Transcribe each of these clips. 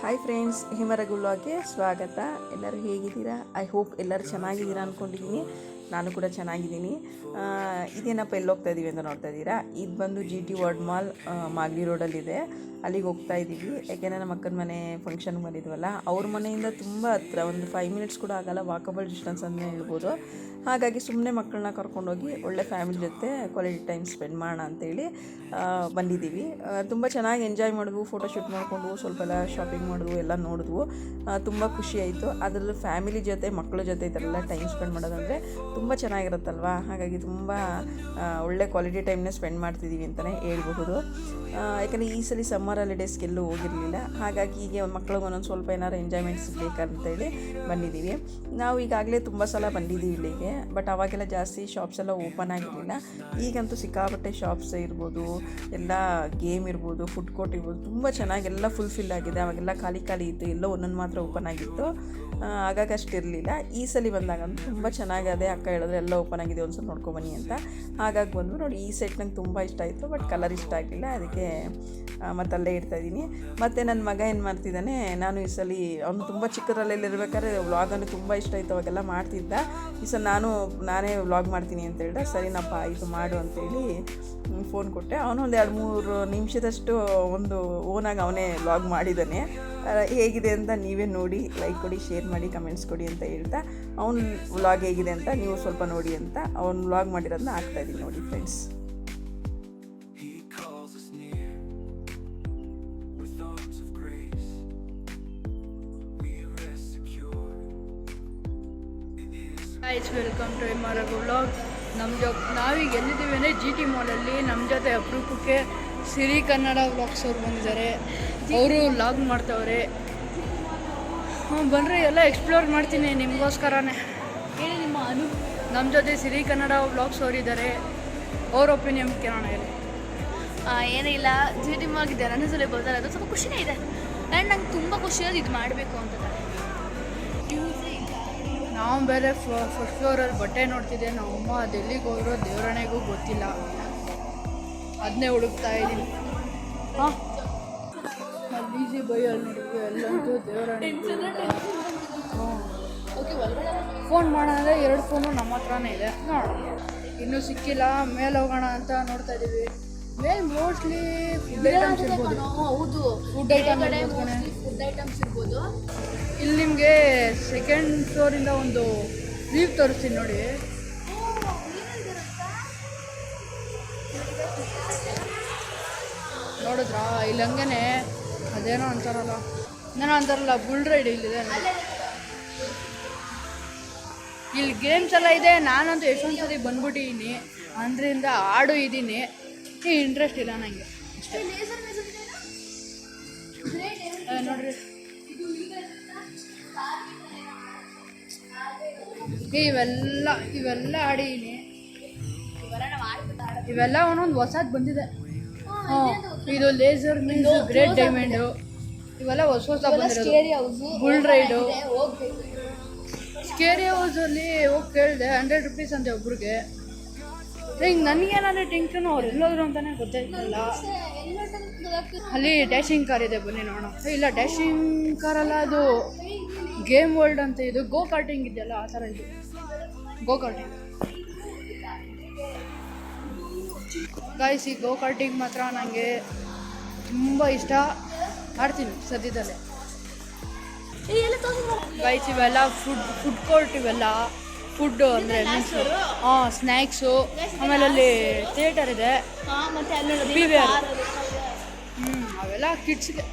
Hi friends, ಹಿಮರಗು ವ್ಲಾಗ್ಗೆ ಸ್ವಾಗತ. ಎಲ್ಲರೂ ಹೇಗಿದ್ದೀರಾ? ಐ ಹೋಪ್ ಎಲ್ಲರೂ ಚೆನ್ನಾಗಿದ್ದೀರಾ ಅಂದ್ಕೊಂಡಿದ್ದೀನಿ. ನಾನು ಕೂಡ ಚೆನ್ನಾಗಿದ್ದೀನಿ. ಇದೇನಪ್ಪ ಎಲ್ಲಿ ಹೋಗ್ತಾ ಇದ್ದೀವಿ ಅಂತ ನೋಡ್ತಾ ಇದ್ದೀರಾ? ಇದು ಬಂದು GT ವರ್ಲ್ಡ್ ಮಾಲ್ ಮಾಗಡಿ ರೋಡಲ್ಲಿದೆ. ಅಲ್ಲಿಗೆ ಹೋಗ್ತಾ ಇದ್ದೀವಿ. ಯಾಕೆಂದರೆ ನಮ್ಮ ಅಕ್ಕನ ಮನೆ ಫಂಕ್ಷನ್ಗೆ ಬಂದಿದ್ವಲ್ಲ, ಅವ್ರ ಮನೆಯಿಂದ ತುಂಬ ಹತ್ರ, ಒಂದು 5 ಮಿನಿಟ್ಸ್ ಕೂಡ ಆಗಲ್ಲ, ವಾಕಬಲ್ ಡಿಸ್ಟೆನ್ಸ್ ಅಂತ ಹೇಳ್ಬೋದು. ಹಾಗಾಗಿ ಸುಮ್ಮನೆ ಮಕ್ಕಳನ್ನ ಕರ್ಕೊಂಡೋಗಿ ಒಳ್ಳೆ ಫ್ಯಾಮಿಲಿ ಜೊತೆ ಕ್ವಾಲಿಟಿ ಟೈಮ್ ಸ್ಪೆಂಡ್ ಮಾಡೋಣ ಅಂತೇಳಿ ಬಂದಿದ್ದೀವಿ. ತುಂಬ ಚೆನ್ನಾಗಿ ಎಂಜಾಯ್ ಮಾಡಿದ್ವು, ಫೋಟೋಶೂಟ್ ಮಾಡಿಕೊಂಡು ಸ್ವಲ್ಪ ಎಲ್ಲ ಶಾಪಿಂಗ್ ಮಾಡಿದ್ವು, ಎಲ್ಲ ನೋಡಿದ್ವು. ತುಂಬ ಖುಷಿ ಆಯಿತು. ಅದರಲ್ಲೂ ಫ್ಯಾಮಿಲಿ ಜೊತೆ ಮಕ್ಕಳ ಜೊತೆ ಈ ಥರ ಎಲ್ಲ ಟೈಮ್ ಸ್ಪೆಂಡ್ ಮಾಡೋದಂದರೆ ತುಂಬ ಚೆನ್ನಾಗಿರುತ್ತಲ್ವ. ಹಾಗಾಗಿ ತುಂಬ ಒಳ್ಳೆ ಕ್ವಾಲಿಟಿ ಟೈಮ್ನ ಸ್ಪೆಂಡ್ ಮಾಡ್ತಿದ್ದೀವಿ ಅಂತಲೇ ಹೇಳ್ಬಹುದು. ಯಾಕಂದರೆ ಈ ಸಲ ಸಮ್ಮರ್ ಹಾಲಿಡೇಸ್ಗೆಲ್ಲೂ ಹೋಗಿರಲಿಲ್ಲ. ಹಾಗಾಗಿ ಈಗ ಮಕ್ಳಿಗೆ ಒಂದೊಂದು ಸ್ವಲ್ಪ ಏನಾರು ಎಂಜಾಯ್ಮೆಂಟ್ ಸಿಗಬೇಕಂತೇಳಿ ಬಂದಿದ್ದೀವಿ. ನಾವು ಈಗಾಗಲೇ ತುಂಬ ಸಲ ಬಂದಿದ್ದೀವಿ ಇಲ್ಲಿಗೆ, ಬಟ್ ಅವಾಗೆಲ್ಲ ಜಾಸ್ತಿ ಶಾಪ್ಸ್ ಎಲ್ಲ ಓಪನ್ ಆಗಿರಲಿಲ್ಲ. ಈಗಂತೂ ಸಿಕ್ಕಾಪಟ್ಟೆ ಶಾಪ್ಸ್ ಇರ್ಬೋದು, ಎಲ್ಲ ಗೇಮ್ ಇರ್ಬೋದು, ಫುಡ್ ಕೋರ್ಟ್ ಇರ್ಬೋದು, ತುಂಬ ಚೆನ್ನಾಗೆಲ್ಲ ಫುಲ್ಫಿಲ್ ಆಗಿದೆ. ಅವಾಗೆಲ್ಲ ಖಾಲಿ ಇತ್ತು, ಎಲ್ಲೋ ಒಂದೊಂದು ಮಾತ್ರ ಓಪನ್ ಆಗಿತ್ತು. ಆಗಾಗ ಅಷ್ಟಿರಲಿಲ್ಲ. ಈ ಸಲ ಬಂದಾಗ ತುಂಬ ಚೆನ್ನಾಗಿದೆ. ಅಕ್ಕ ಹೇಳಿದ್ರೆ ಎಲ್ಲ ಓಪನ್ ಆಗಿದೆ, ಒಂದು ಸಲ ನೋಡ್ಕೊಬನ್ನಿ ಅಂತ. ಹಾಗಾಗಿ ಬಂದು ನೋಡಿ, ಈ ಸೆಟ್ ನಂಗೆ ತುಂಬ ಇಷ್ಟ ಆಯಿತು, ಬಟ್ ಕಲರ್ ಇಷ್ಟ ಆಗಲಿಲ್ಲ. ಅದಕ್ಕೆ ಮತ್ತಲ್ಲೇ ಇಡ್ತಾಯಿದ್ದೀನಿ. ಮತ್ತು ನನ್ನ ಮಗ ಏನು ಮಾಡ್ತಿದ್ದಾನೆ, ನಾನು ಈ ಸಲ ಅವನು ತುಂಬ ಚಿಕ್ಕದ್ರಲ್ಲಿರ್ಬೇಕಾದ್ರೆ ವ್ಲಾಗನ್ನು ತುಂಬ ಇಷ್ಟ ಆಯಿತು, ಅವಾಗೆಲ್ಲ ಮಾಡ್ತಿದ್ದ. ಈ ಸಲ ನಾನೇ ವ್ಲಾಗ್ ಮಾಡ್ತೀನಿ ಅಂತ ಹೇಳಿದೆ. ಸರಿನಪ್ಪ ಆಯಿತು ಮಾಡು ಅಂತೇಳಿ ಫೋನ್ ಕೊಟ್ಟೆ. ಅವನು ಒಂದು 2-3 ನಿಮಿಷದಷ್ಟು ಒಂದು ಓನಾಗಿ ಅವನೇ ವ್ಲಾಗ್ ಮಾಡಿದ್ದಾನೆ. ಹೇಗಿದೆ ಅಂತ ನೀವೇ ನೋಡಿ, ಲೈಕ್ ಕೊಡಿ, ಶೇರ್ ಮಾಡಿ, ಕಮೆಂಟ್ಸ್ ಕೊಡಿ ಅಂತ ಹೇಳ್ತಾ, ಅವ್ನು ವ್ಲಾಗ್ ಹೇಗಿದೆ ಅಂತ ನೀವು ಸ್ವಲ್ಪ ನೋಡಿ ಅಂತ ಅವ್ನು ವ್ಲಾಗ್ ಮಾಡಿರೋದನ್ನ ಹಾಕ್ತಾಯಿದ್ದೀನಿ ನೋಡಿ friends. Guys, welcome to Himaragu vlog. ನಾವೀಗ ಎಲ್ಲಿದ್ದೀವಿ ಅಂದರೆ GT ಮಾಲಲ್ಲಿ. ನಮ್ಮ ಜೊತೆ ಅಪರೂಪಕ್ಕೆ ಸಿರಿ ಕನ್ನಡ ವ್ಲಾಗ್ಸ್ ಅವ್ರು ಬಂದಿದ್ದಾರೆ. ಅವರು ವ್ಲಾಗ್ ಮಾಡ್ತವ್ರೆ. ಬನ್ನಿರಿ, ಎಲ್ಲ ಎಕ್ಸ್ಪ್ಲೋರ್ ಮಾಡ್ತೀನಿ ನಿಮಗೋಸ್ಕರನೇ. ಹೇಳಿ ನಿಮ್ಮ ನಮ್ಮ ಜೊತೆ ಸಿರಿ ಕನ್ನಡ ವ್ಲಾಗ್ಸ್ ಅವರಿದ್ದಾರೆ. ಅವ್ರ ಒಪಿನಿಯನ್ ಕೇಳೋಣ. ಹೇಳಿ. ಏನಿಲ್ಲ, GT ಮಾಲ್ಗಿದೆ, ನನ್ನ ಸಲ ಬರ್ತಾರೆ, ಅದು ಸ್ವಲ್ಪ ಖುಷಿನೇ ಇದೆ. ಆ್ಯಂಡ್ ನಂಗೆ ತುಂಬ ಖುಷಿಯಾಗಿ ಇದು ಮಾಡಬೇಕು ಅಂತ. ನಾವು ಬೇರೆ ಫಸ್ಟ್ ಫ್ಲೋರಲ್ಲಿ ಬಟ್ಟೆ ನೋಡ್ತಿದ್ದೆ. ನಮ್ಮ ಅಮ್ಮ ಅದೆಲ್ಲಿಗೆ ಹೋಗಿರೋ ದೇವರಣೆಗೂ ಗೊತ್ತಿಲ್ಲ, ಅದನ್ನೇ ಹುಡುಕ್ತಾ ಇದ್ದೀನಿ. ಹಾಂ, ಈಸಿ ಬೈಯಲ್ಲಿ ನೋಡಿದ್ವಿ, ಎಲ್ಲಂತೂ ದೇವರಣೆ. ಫೋನ್ ಮಾಡೋಣ, 2 ಫೋನು ನಮ್ಮ ಹತ್ರನೇ ಇದೆ. ನೋಡೋಣ, ಇನ್ನೂ ಸಿಕ್ಕಿಲ್ಲ. ಮೇಲೆ ಹೋಗೋಣ ಅಂತ ನೋಡ್ತಾ ಇದ್ದೀವಿ. ಮೇಲೆ ಮೋಸ್ಟ್ಲಿ ಫುಡ್ ಐಟಮ್ಸ್ ಇರ್ಬೋದು. ಹೌದು, ಫುಡ್ ಐಟಮ್ಸ್ ಇರ್ಬೋದು. ಇಲ್ಲಿ ನಿಮಗೆ 2nd ಫ್ಲೋರಿಂದ ಒಂದು ವ್ಯೂ ತೋರಿಸ್ತೀನಿ ನೋಡಿ. ನೋಡಿದ್ರಾ? ಇಲ್ಲಿ ಹಂಗೇನೆ ಅದೇನೋ ಅಂತಾರಲ್ಲ ಬುಲ್ ರೈಡ್ ಇಲ್ಲಿದೆ. ಇಲ್ಲಿ ಗೇಮ್ಸ್ ಎಲ್ಲ ಇದೆ. ನಾನಂತೂ ಎಷ್ಟೊಂದು ಸತಿ ಬಂದ್ಬಿಟ್ಟಿದ್ದೀನಿ, ಅದರಿಂದ ಆಡು ಇದ್ದೀನಿ. ಇಂಟ್ರೆಸ್ಟ್ ಇಲ್ಲ ನನಗೆ ಅಷ್ಟೇ. ನೋಡ್ರಿ, ಇವೆಲ್ಲ ಆಡಿದ್ದೀನಿ. ಇವೆಲ್ಲ ಒಂದೊಂದು ಹೊಸದು ಬಂದಿದೆ. ಇದು ಲೇಸರ್ ಮೀನ್ಸ್ ಗ್ರೇಟ್ ಡೈಮಂಡು, ಇವೆಲ್ಲ ಹೊಸ ಬಂದಿರೋದು. ಬುಲ್ ರೈಡು, ಸ್ಕೇರಿ ಹೌಸಲ್ಲಿ ಹೋಗಿ ಕೇಳಿದೆ, 100 ರೂಪೀಸ್ ಅಂತೆ ಒಬ್ರಿಗೆ. ಹಿಂಗೆ ನನಗೇನಾದ್ರೆ ಟೆನ್ಷನ್, ಅವ್ರು ಎಲ್ಲೋದ್ರು ಅಂತಲೇ ಗೊತ್ತಾಯ್ತಲ್ಲ. ಅಲ್ಲಿ ಡ್ಯಾಶಿಂಗ್ ಕಾರ್ ಇದೆ, ಬನ್ನಿ ನೋಡೋಣ. ಇಲ್ಲ, ಡ್ಯಾಶಿಂಗ್ ಕಾರಲ್ಲ, ಅದು ಗೇಮ್ ವರ್ಲ್ಡ್ ಅಂತ. ಇದು ಗೋ ಕಾರ್ಟಿಂಗ್ ಇದೆಯಲ್ಲ, ಆ ಥರ ಇದು ಗೋ ಕಾರ್ಟಿಂಗ್. ಗಾಯ್ಸ್, ಈ ಗೋ ಕಾರ್ಟಿಂಗ್ ಮಾತ್ರ ನನಗೆ ತುಂಬ ಇಷ್ಟ, ಆಡ್ತೀನಿ ಸದ್ಯದಲ್ಲೇ. ಗಾಯ್ಸ್, ಇವೆಲ್ಲ ಫುಡ್ ಕೋರ್ಟ್, ಇವೆಲ್ಲ ಫುಡ್ಡು ಅಂದರೆ ಸ್ನ್ಯಾಕ್ಸು. ಆಮೇಲೆ ಅಲ್ಲಿ ಥಿಯೇಟರ್ ಇದೆ, PVR. ಅವೆಲ್ಲ ಕಿಡ್ಸ್ಗೆ.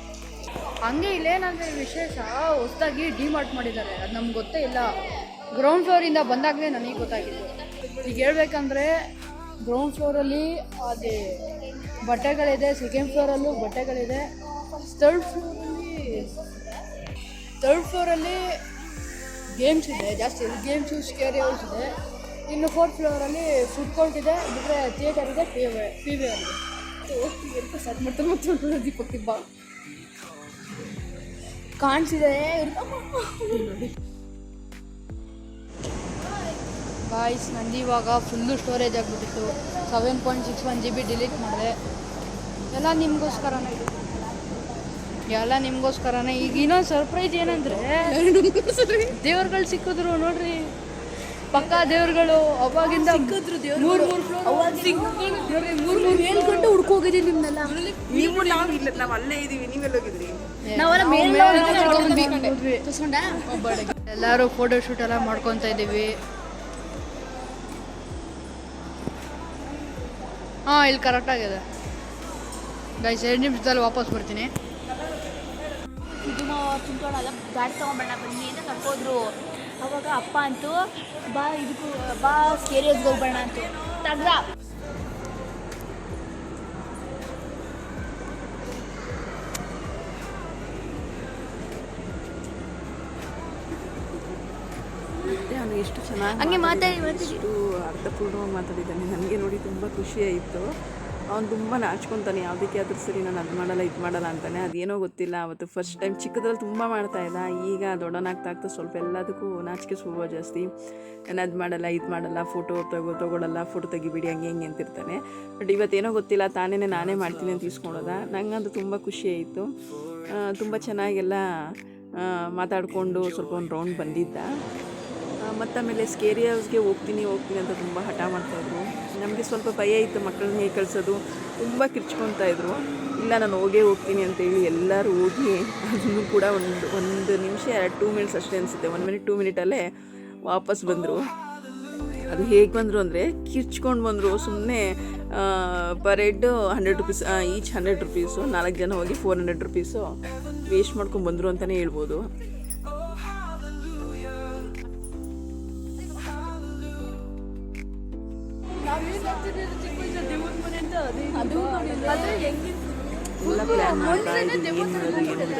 ಹಂಗೆ ಇಲ್ಲೇನಂದರೆ ವಿಶೇಷ, ಹೊಸದಾಗಿ ಡಿಮಾರ್ಟ್ ಮಾಡಿದ್ದಾರೆ. ಅದು ನಮ್ಗೆ ಗೊತ್ತೇ ಇಲ್ಲ. ಗ್ರೌಂಡ್ ಫ್ಲೋರಿಂದ ಬಂದಾಗಲೇ ನನಗೆ ಗೊತ್ತಾಗಿತ್ತು. ಈಗ ಹೇಳ್ಬೇಕಂದ್ರೆ ಗ್ರೌಂಡ್ ಫ್ಲೋರಲ್ಲಿ ಅದೇ ಬಟ್ಟೆಗಳಿದೆ, 2nd ಫ್ಲೋರಲ್ಲೂ ಬಟ್ಟೆಗಳಿದೆ, 3rd ಫ್ಲೋರಲ್ಲಿ ಗೇಮ್ಸ್ ಇದೆ ಜಾಸ್ತಿ. ಗೇಮ್ಸು, ಸ್ಕೇರಿ ಹೌಸ್ ಇದೆ. ಇನ್ನು 4th ಫ್ಲೋರಲ್ಲಿ ಫುಡ್ ಕೋರ್ಟ್ ಇದೆ, ಬಿಟ್ಟರೆ ಥಿಯೇಟರ್ ಇದೆ, PVR ಇದೆ. ಹೋಗ್ತೀವಿ ಅಂತ ಸರ್ ಮತ್ತೆ ದೀಪಕ್ಕೆ ಬಾ ಕಾಣಿಸಿದೆ ನೋಡಿ. ಗಾಯ್ಸ್, ನಂದು ಇವಾಗ ಫುಲ್ಲು ಸ್ಟೋರೇಜ್ ಆಗಿಬಿಟ್ಟಿತ್ತು. 7.61 GB ಡಿಲೀಟ್ ಮಾಡಿದೆ. ಎಲ್ಲ ನಿಮಗೋಸ್ಕರನೇ. ಎಲ್ಲ ನಿಮಗೋಸ್ಕರನೇ. ಈಗ ಇನ್ನೊಂದು ಸರ್ಪ್ರೈಸ್ ಏನಂದರೆ ದೇವ್ರುಗಳು ಸಿಕ್ಕಿದ್ರು ನೋಡ್ರಿ, ಪಕ್ಕಾ ದೇವ್ರುಗಳು. ಅವಾಗಿಂದ ಮೂರು ಗಂಟೆ ಹುಡ್ಕೋಗಿದ್ದೀವಿ ನಿಮ್ನೆಲ್ಲ. ನೀವು ನಾವು ಅಲ್ಲೇ ಇದೀವಿ, ನೀವೆಲ್ಲ ಹೋಗಿದ್ರಿ? ಎಲ್ಲರೂ ಫೋಟೋ ಶೂಟ್ ಎಲ್ಲ ಮಾಡ್ಕೊತಾ ಇದ್ದೀವಿ. ಹಾಂ, ಇಲ್ಲಿ ಕರೆಕ್ಟಾಗಿದೆ ಗೈಸ್. 2 ನಿಮಿಷದಲ್ಲಿ ವಾಪಸ್ ಬರ್ತೀನಿ. ಇದು ತುಂಬ್ಕೊಳ್ಳಲ್ಲ, ಗಾಡಿ ತೊಗೊಂಬಣ್ಣ ಬನ್ನಿ ಅಂತ ಕರ್ಕೋದ್ರು. ಅವಾಗ ಅಪ್ಪ ಅಂತೂ ಬಾ ಸ್ಕೇರಿಯಸ್ಗೆ ಹೋಗ್ಬೇಡ ಅಂತು ತಗ್ರ. ಅವನು ಎಷ್ಟು ಚೆನ್ನಾಗಿ ಹಂಗೆ ಮಾತಾಡಿ ಎಷ್ಟು ಅರ್ಥಪೂರ್ಣವಾಗಿ ಮಾತಾಡಿದ್ದಾನೆ. ನನಗೆ ನೋಡಿ ತುಂಬ ಖುಷಿ ಆಯಿತು. ಅವ್ನು ತುಂಬ ನಾಚ್ಕೊತಾನೆ, ಯಾವುದಕ್ಕೆ ಆದರೂ ಸರಿ ನಾನು ಅದು ಮಾಡಲ್ಲ ಇದು ಮಾಡಲ್ಲ ಅಂತಾನೆ. ಅದೇನೋ ಗೊತ್ತಿಲ್ಲ, ಅವತ್ತು ಫಸ್ಟ್ ಟೈಮ್ ಚಿಕ್ಕದ್ರಲ್ಲಿ ತುಂಬ ಮಾಡ್ತಾಯಿದ್ದ. ಈಗ ದೊಡ್ಡನಾಗ್ತಾ ಸ್ವಲ್ಪ ಎಲ್ಲದಕ್ಕೂ ನಾಚಿಕೆ ಸ್ವಭಾವ ಜಾಸ್ತಿ. ನಾನು ಅದು ಮಾಡಲ್ಲ ಇದು ಮಾಡಲ್ಲ, ಫೋಟೋ ತೊಗೊಳ್ಳಲ್ಲ, ಫೋಟೋ ತೆಗಿಬಿಡಿ ಹಂಗೆ ಹಿಂಗೆ ಅಂತಿರ್ತಾನೆ. ಬಟ್ ಇವತ್ತೇನೋ ಗೊತ್ತಿಲ್ಲ, ನಾನೇ ಮಾಡ್ತೀನಿ ಅಂತ ಇಸ್ಕೊಳೋದ. ನಂಗಂತೂ ತುಂಬ ಖುಷಿ ಆಯಿತು. ತುಂಬ ಚೆನ್ನಾಗೆಲ್ಲ ಮಾತಾಡಿಕೊಂಡು ಸ್ವಲ್ಪ ಒಂದು ರೌಂಡ್ ಬಂದಿದ್ದ. ಮತ್ತು ಆಮೇಲೆ ಸ್ಕೇರಿ ಹೌಸ್ಗೆ ಹೋಗ್ತೀನಿ ಅಂತ ತುಂಬ ಹಠ ಮಾಡ್ತಾಯಿದ್ರು. ನಮಗೆ ಸ್ವಲ್ಪ ಭಯ ಇತ್ತು ಮಕ್ಕಳನ್ನ ಹೇಗೆ ಕಳಿಸೋದು, ತುಂಬ ಕಿರ್ಚ್ಕೊತಾಯಿದ್ರು. ಇಲ್ಲ ನಾನು ಹೋಗ್ತೀನಿ ಅಂತೇಳಿ ಎಲ್ಲರೂ ಹೋಗಿ ಅದನ್ನು ಕೂಡ ಒಂದು ನಿಮಿಷ 2 ಮಿನಿಟ್ಸ್ ಅಷ್ಟೇ ಅನಿಸುತ್ತೆ, 1 ಮಿನಿಟ್ 2 ಮಿನಿಟಲ್ಲೇ ವಾಪಸ್ ಬಂದರು. ಅದು ಹೇಗೆ ಬಂದರು ಅಂದರೆ ಕಿರ್ಚ್ಕೊಂಡು ಬಂದರು. ಸುಮ್ಮನೆ per head 100 rupees, each 100 rupees, 4 ಜನ ಹೋಗಿ 400 ರುಪೀಸು ವೇಸ್ಟ್ ಮಾಡ್ಕೊಂಡು ಬಂದರು ಅಂತಲೇ ಹೇಳ್ಬೋದು. ಎಲ್ಲ ಪ್ಲ್ಯಾನ್ ಮಾಡ್ತಾ ಇದ್ದೀವಿ ಏನು ಬಿಡೋದು ಅಂತ.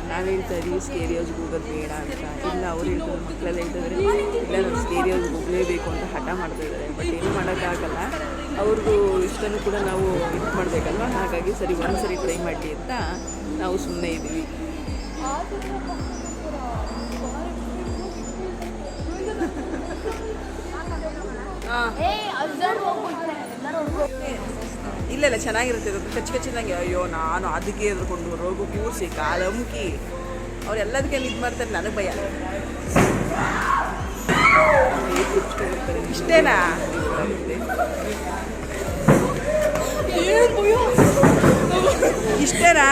ನಾವು ಹೇಳ್ತಾ ಇದ್ದೀವಿ ಸ್ಕೇರಿ ಹೌಸ್ಗೆ ಹೋಗೋದು ಬೇಡ ಅಂತ. ಇಲ್ಲ ಅವ್ರು ಹೇಳ್ತಾರೆ, ಮಕ್ಕಳೆಲ್ಲ ಹೇಳ್ತಿದ್ದಾರೆ ಇಲ್ಲ ನಾವು ಸ್ಕೇರಿ ಹೌಸ್ಗೆ ಹೋಗಲೇಬೇಕು ಅಂತ ಹಠ ಮಾಡ್ತಾ ಇದ್ದಾರೆ. ಬಟ್ ಏನು ಮಾಡೋಕ್ಕಾಗಲ್ಲ, ಅವ್ರಿಗೂ ಇಷ್ಟನ್ನು ಕೂಡ ನಾವು ಇದು ಮಾಡಬೇಕಲ್ವ. ಹಾಗಾಗಿ ಸರಿ ಒಂದ್ಸರಿ ಟ್ರೈ ಮಾಡಲಿ ಅಂತ ನಾವು ಸುಮ್ಮನೆ ಇದ್ದೀವಿ. ಇಲ್ಲ ಚೆನ್ನಾಗಿರುತ್ತೆ. ಕಚ್ಚಿದಂಗೆ ಅಯ್ಯೋ ನಾನು ಅದಕ್ಕೆ ಎದ್ರುಕೊಂಡು ರೋಗು ಕೂರಿಸಿ ಕಾಲಮುಖಿ ಅವರೆಲ್ಲದಕ್ಕೆ ಇದು ಮಾಡ್ತಾರೆ. ನನಗೆ ಭಯ. ಇಷ್ಟೇನಾ? ಇಷ್ಟೇನಾ?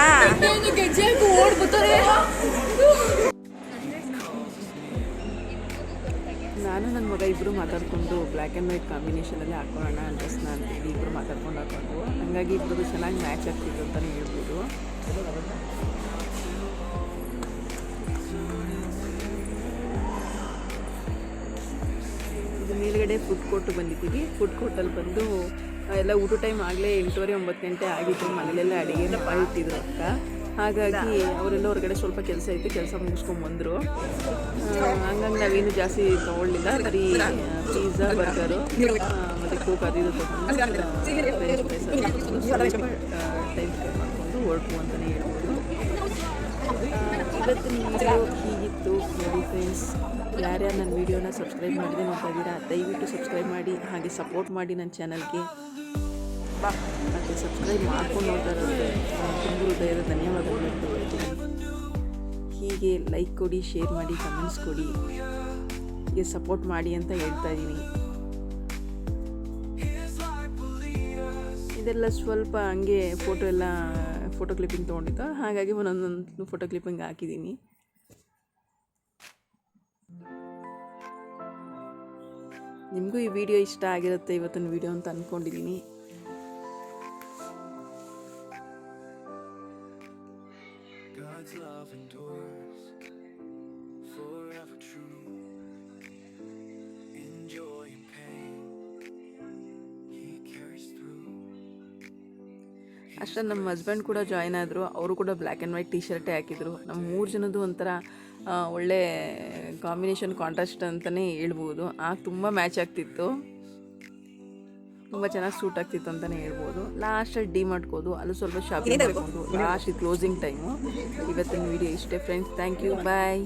ನಾನು ನನ್ನ ಮಗ ಇಬ್ಬರು ಮಾತಾಡಿಕೊಂಡು ಬ್ಲ್ಯಾಕ್ ಆ್ಯಂಡ್ ವೈಟ್ ಕಾಂಬಿನೇಷನಲ್ಲಿ ಹಾಕೊಳ್ಳೋಣ ಡ್ರೆಸ್ನ ಅಂತೇಳಿ ಇಬ್ಬರು ಮಾತಾಡ್ಕೊಂಡು ಹಾಕೊಂಡು, ಹಾಗಾಗಿ ಇಬ್ಬರು ಚೆನ್ನಾಗಿ ಮ್ಯಾಚ್ ಆಗ್ತಿತ್ತು ಅಂತಲೇ ಹೇಳ್ಬೋದು. ಇದು ಮೇಲ್ಗಡೆ ಫುಡ್ ಕೋರ್ಟ್ ಬಂದಿದ್ದೀವಿ. ಫುಡ್ ಕೋರ್ಟಲ್ಲಿ ಬಂದು ಎಲ್ಲ ಊಟ ಟೈಮ್ ಆಗಲೇ 8:30 9 ಗಂಟೆ ಆಗಿತ್ತು. ಮನೇಲೆಲ್ಲ ಅಡುಗೆ ಮಾಡಿಟ್ಟಿದ್ರು ಅಕ್ಕ. ಹಾಗಾಗಿ ಅವರೆಲ್ಲ ಹೊರಗಡೆ ಸ್ವಲ್ಪ ಕೆಲಸ ಇತ್ತು, ಕೆಲಸ ಮುಗಿಸ್ಕೊಂಡ್ಬಂದರು. ಹಂಗಾಗಿ ನಾವೇನು ಜಾಸ್ತಿ ತೊಗೊಳ್ಳಿಲ್ಲ. ಬರೀ ಪಿಜ್ಜಾ, ಬರ್ಗರು ಮತ್ತು ಕೋಕ್ ಅದು ಇದು ತೊಗೊಂಡು ಟೈಮ್ ಸ್ಪೆಂಡ್ ಮಾಡಿಕೊಂಡು ಹೊರಟು ಅಂತಲೇ ಹೇಳ್ಬೋದು. ಇವತ್ತಿನ ವಿಡಿಯೋ ಹೀಗಿತ್ತು ನೋಡಿ ಫ್ರೆಂಡ್ಸ್. ಯಾರ್ಯಾರು ನನ್ನ ವೀಡಿಯೋನ ಸಬ್ಸ್ಕ್ರೈಬ್ ಮಾಡದೆ ನೋಡ್ತಾ ಇದ್ದೀರಾ, ದಯವಿಟ್ಟು ಸಬ್ಸ್ಕ್ರೈಬ್ ಮಾಡಿ, ಹಾಗೆ ಸಪೋರ್ಟ್ ಮಾಡಿ ನನ್ನ ಚಾನಲ್ಗೆ. ಮತ್ತು ಸಬ್ಸ್ಕ್ರೈಬ್ ಮಾಡ್ಕೊಂಡು ನೋಡ್ತಾ ಇರೋದು ತುಂಬ ಹೃದಯದ ಧನ್ಯವಾದಗಳು ಹೇಳ್ತೀನಿ. ಹೀಗೆ ಲೈಕ್ ಕೊಡಿ, ಶೇರ್ ಮಾಡಿ, ಕಮೆಂಟ್ಸ್ ಕೊಡಿ, ಹೀಗೆ ಸಪೋರ್ಟ್ ಮಾಡಿ ಅಂತ ಹೇಳ್ತಾ ಇದ್ದೀನಿ. ಇದೆಲ್ಲ ಸ್ವಲ್ಪ ಹಂಗೆ ಫೋಟೋ ಕ್ಲಿಪ್ಪಿಂಗ್ ತೊಗೊಂಡಿದ್ದು, ಹಾಗಾಗಿ ಒಂದೊಂದು ಫೋಟೋ ಕ್ಲಿಪ್ಪಿಂಗ್ ಹಾಕಿದ್ದೀನಿ. ನಿಮಗೂ ಈ ವಿಡಿಯೋ ಇಷ್ಟ ಆಗಿರುತ್ತೆ ಇವತ್ತಿನ ವಿಡಿಯೋ ಅಂತ ಅಂದ್ಕೊಂಡಿದ್ದೀನಿ. God's love endures forever true. In joy and pain, He carries through. ಅಷ್ಟೇ ನಮ್ಮ ಹಸ್ಬೆಂಡ್ ಕೂಡ ಜಾಯ್ನ್ ಆದರು. ಅವರು ಕೂಡ ಬ್ಲ್ಯಾಕ್ ಆ್ಯಂಡ್ ವೈಟ್ ಶರ್ಟೇ ಹಾಕಿದರು. ನಮ್ಮ 3 ಜನದ್ದು ಒಂಥರ ಒಳ್ಳೆ ಕಾಂಬಿನೇಷನ್, ಕಾಂಟ್ರಾಸ್ಟ್ ಅಂತಲೇ ಹೇಳ್ಬೋದು. ಆಗ ತುಂಬ ಮ್ಯಾಚ್ ಆಗ್ತಿತ್ತು, ತುಂಬ ಚೆನ್ನಾಗಿ ಸೂಟ್ ಆಗ್ತಿತ್ತು ಅಂತಲೇ ಹೇಳ್ಬೋದು. ಲಾಸ್ಟಲ್ಲಿ ಡಿಮಾರ್ಟ್ಗೆ ಹೋದು, ಅಲ್ಲೂ ಸ್ವಲ್ಪ ಶಾಪಿಂಗ್ ಮಾಡಿಕೊಂಡು ಲಾಸ್ಟ್ ಕ್ಲೋಸಿಂಗ್ ಟೈಮು. ಇವತ್ತಿನ ವಿಡಿಯೋ ಇಷ್ಟೇ ಫ್ರೆಂಡ್ಸ್. Thank you, bye.